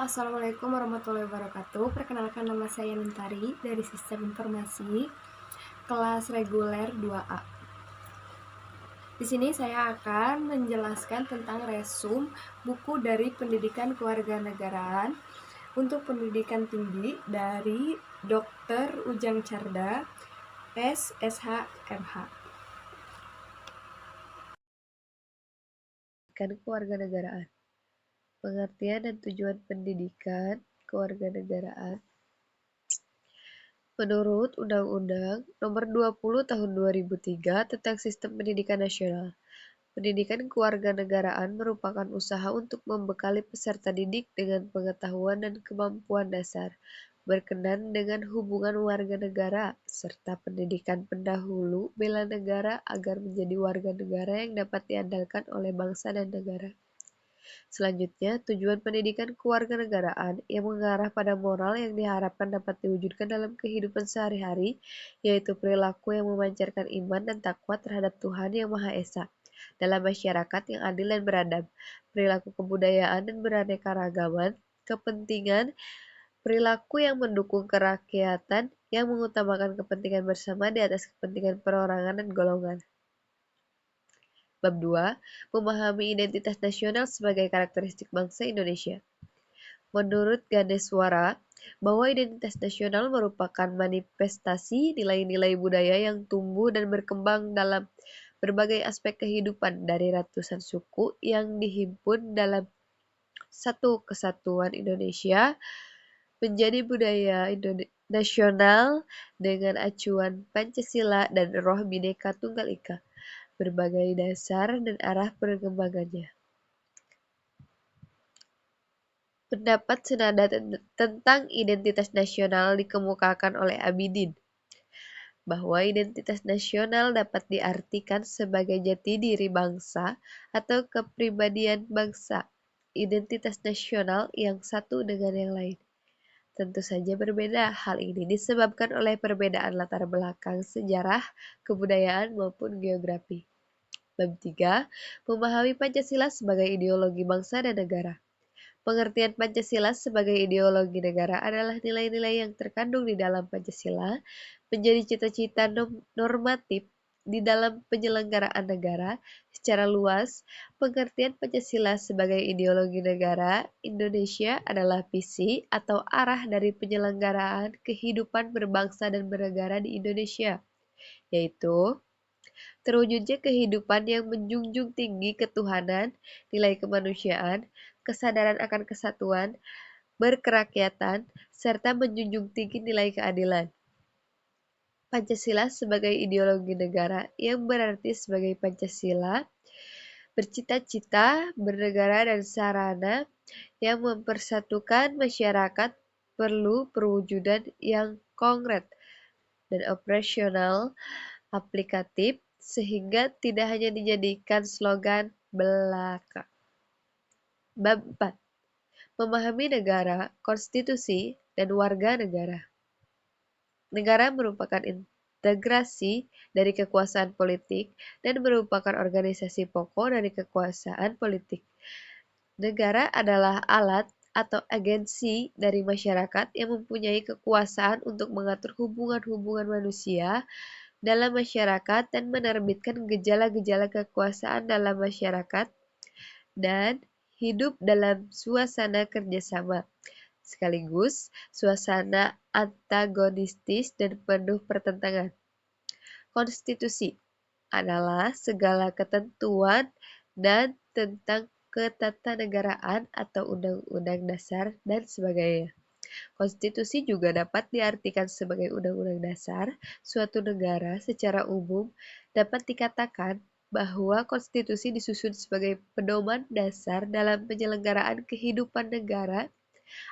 Assalamualaikum warahmatullahi wabarakatuh. Perkenalkan, nama saya Nintari dari Sistem Informasi kelas reguler 2A. Di sini saya akan menjelaskan tentang resum buku dari Pendidikan Kewarganegaraan untuk pendidikan tinggi dari Dr. Ujang Carda, SSH, MH. Kewarganegaraan. Pengertian dan tujuan pendidikan kewarganegaraan. Menurut Undang-Undang Nomor 20 Tahun 2003 tentang Sistem Pendidikan Nasional, pendidikan kewarganegaraan merupakan usaha untuk membekali peserta didik dengan pengetahuan dan kemampuan dasar berkenan dengan hubungan warga negara, serta pendidikan pendahulu bela negara agar menjadi warga negara yang dapat diandalkan oleh bangsa dan negara. Selanjutnya, tujuan pendidikan kewarganegaraan yang mengarah pada moral yang diharapkan dapat diwujudkan dalam kehidupan sehari-hari, yaitu perilaku yang memancarkan iman dan takwa terhadap Tuhan Yang Maha Esa, dalam masyarakat yang adil dan beradab, perilaku kebudayaan dan beraneka ragaman, kepentingan, perilaku yang mendukung kerakyatan yang mengutamakan kepentingan bersama di atas kepentingan perorangan dan golongan. Bab 2. Memahami identitas nasional sebagai karakteristik bangsa Indonesia. Menurut Ganeswara, bahwa identitas nasional merupakan manifestasi nilai-nilai budaya yang tumbuh dan berkembang dalam berbagai aspek kehidupan dari ratusan suku yang dihimpun dalam satu kesatuan Indonesia menjadi budaya nasional dengan acuan Pancasila dan roh Bhinneka Tunggal Ika, berbagai dasar dan arah perkembangannya. Pendapat senada tentang identitas nasional dikemukakan oleh Abidin, bahwa identitas nasional dapat diartikan sebagai jati diri bangsa atau kepribadian bangsa, identitas nasional yang satu dengan yang lain. Tentu saja berbeda, hal ini disebabkan oleh perbedaan latar belakang sejarah, kebudayaan maupun geografi. Bab 3. Memahami Pancasila sebagai ideologi bangsa dan negara. Pengertian Pancasila sebagai ideologi negara adalah nilai-nilai yang terkandung di dalam Pancasila menjadi cita-cita normatif di dalam penyelenggaraan negara. Secara luas, pengertian Pancasila sebagai ideologi negara Indonesia adalah visi atau arah dari penyelenggaraan kehidupan berbangsa dan bernegara di Indonesia, yaitu terwujudnya kehidupan yang menjunjung tinggi ketuhanan, nilai kemanusiaan, kesadaran akan kesatuan, berkerakyatan, serta menjunjung tinggi nilai keadilan. Pancasila sebagai ideologi negara yang berarti sebagai Pancasila bercita-cita bernegara dan sarana yang mempersatukan masyarakat perlu perwujudan yang konkret dan operasional aplikatif sehingga tidak hanya dijadikan slogan belaka. Bab 4. Memahami negara, konstitusi, dan warga negara. Negara merupakan integrasi dari kekuasaan politik dan merupakan organisasi pokok dari kekuasaan politik. Negara adalah alat atau agensi dari masyarakat yang mempunyai kekuasaan untuk mengatur hubungan-hubungan manusia dalam masyarakat dan menerbitkan gejala-gejala kekuasaan dalam masyarakat dan hidup dalam suasana kerjasama, sekaligus suasana antagonistis dan penuh pertentangan. Konstitusi adalah segala ketentuan dan tentang ketatanegaraan atau undang-undang dasar dan sebagainya. Konstitusi juga dapat diartikan sebagai undang-undang dasar suatu negara. Secara umum dapat dikatakan bahwa konstitusi disusun sebagai pedoman dasar dalam penyelenggaraan kehidupan negara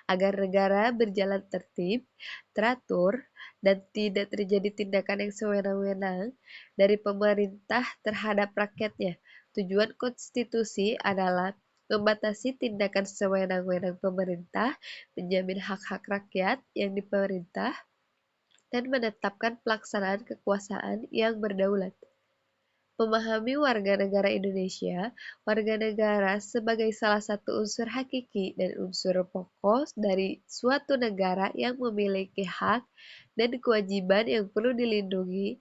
agar negara berjalan tertib, teratur, dan tidak terjadi tindakan yang sewenang-wenang dari pemerintah terhadap rakyatnya. Tujuan konstitusi adalah membatasi tindakan sewenang-wenang pemerintah, menjamin hak-hak rakyat yang diperintah, dan menetapkan pelaksanaan kekuasaan yang berdaulat. Memahami warga negara Indonesia, warga negara sebagai salah satu unsur hakiki dan unsur pokok dari suatu negara yang memiliki hak dan kewajiban yang perlu dilindungi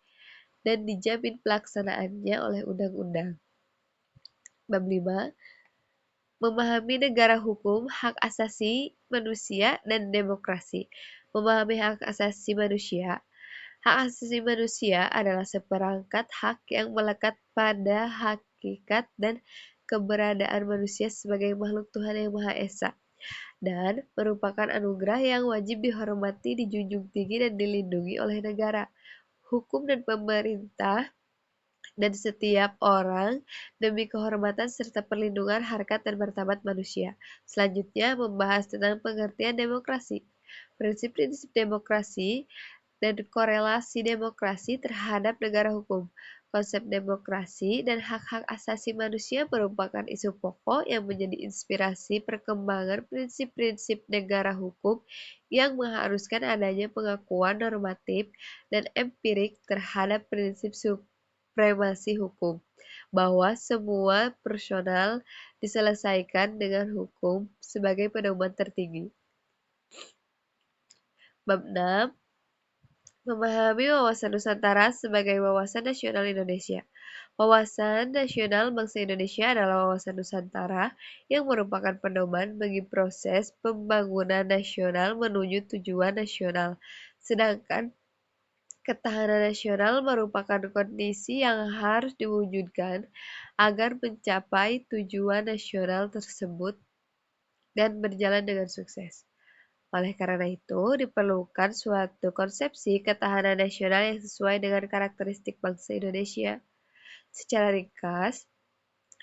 dan dijamin pelaksanaannya oleh undang-undang. Bab 5. Memahami negara hukum, hak asasi manusia, dan demokrasi. Memahami hak asasi manusia. Hak asasi manusia adalah seperangkat hak yang melekat pada hakikat dan keberadaan manusia sebagai makhluk Tuhan yang Maha Esa, dan merupakan anugerah yang wajib dihormati, dijunjung tinggi, dan dilindungi oleh negara, hukum, dan pemerintah, dan setiap orang demi kehormatan serta perlindungan harkat dan martabat manusia. Selanjutnya membahas tentang pengertian demokrasi, prinsip-prinsip demokrasi, dan korelasi demokrasi terhadap negara hukum. Konsep demokrasi dan hak-hak asasi manusia merupakan isu pokok yang menjadi inspirasi perkembangan prinsip-prinsip negara hukum yang mengharuskan adanya pengakuan normatif dan empirik terhadap prinsip supremasi hukum, bahwa semua personal diselesaikan dengan hukum sebagai pedoman tertinggi. Bab 6. Memahami wawasan Nusantara sebagai wawasan nasional Indonesia. Wawasan nasional bangsa Indonesia adalah wawasan Nusantara yang merupakan pedoman bagi proses pembangunan nasional menuju tujuan nasional. Sedangkan ketahanan nasional merupakan kondisi yang harus diwujudkan agar mencapai tujuan nasional tersebut dan berjalan dengan sukses. Oleh karena itu, diperlukan suatu konsepsi ketahanan nasional yang sesuai dengan karakteristik bangsa Indonesia. Secara ringkas,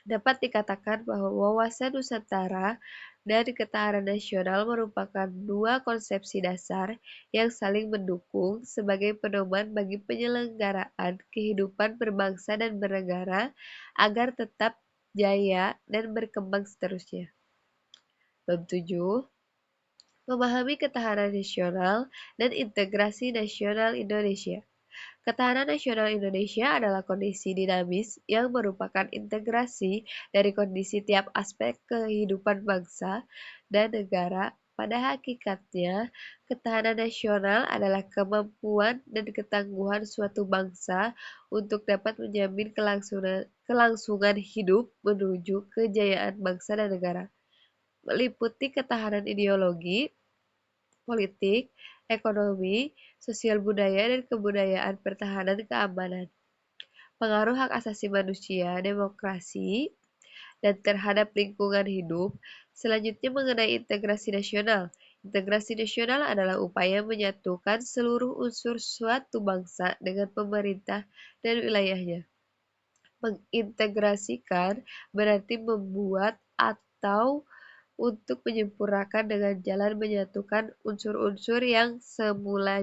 dapat dikatakan bahwa wawasan Nusantara dan ketahanan nasional merupakan dua konsepsi dasar yang saling mendukung sebagai pedoman bagi penyelenggaraan kehidupan berbangsa dan bernegara agar tetap jaya dan berkembang seterusnya. Bab 7. Memahami ketahanan nasional dan integrasi nasional Indonesia. Ketahanan nasional Indonesia adalah kondisi dinamis yang merupakan integrasi dari kondisi tiap aspek kehidupan bangsa dan negara. Pada hakikatnya, ketahanan nasional adalah kemampuan dan ketangguhan suatu bangsa untuk dapat menjamin kelangsungan hidup menuju kejayaan bangsa dan negara, meliputi ketahanan ideologi, politik, ekonomi, sosial budaya, dan kebudayaan, pertahanan keamanan, pengaruh hak asasi manusia, demokrasi, dan terhadap lingkungan hidup. Selanjutnya mengenai integrasi nasional. Integrasi nasional adalah upaya menyatukan seluruh unsur suatu bangsa dengan pemerintah dan wilayahnya. Mengintegrasikan berarti membuat atau untuk menyempurnakan dengan jalan menyatukan unsur-unsur yang semula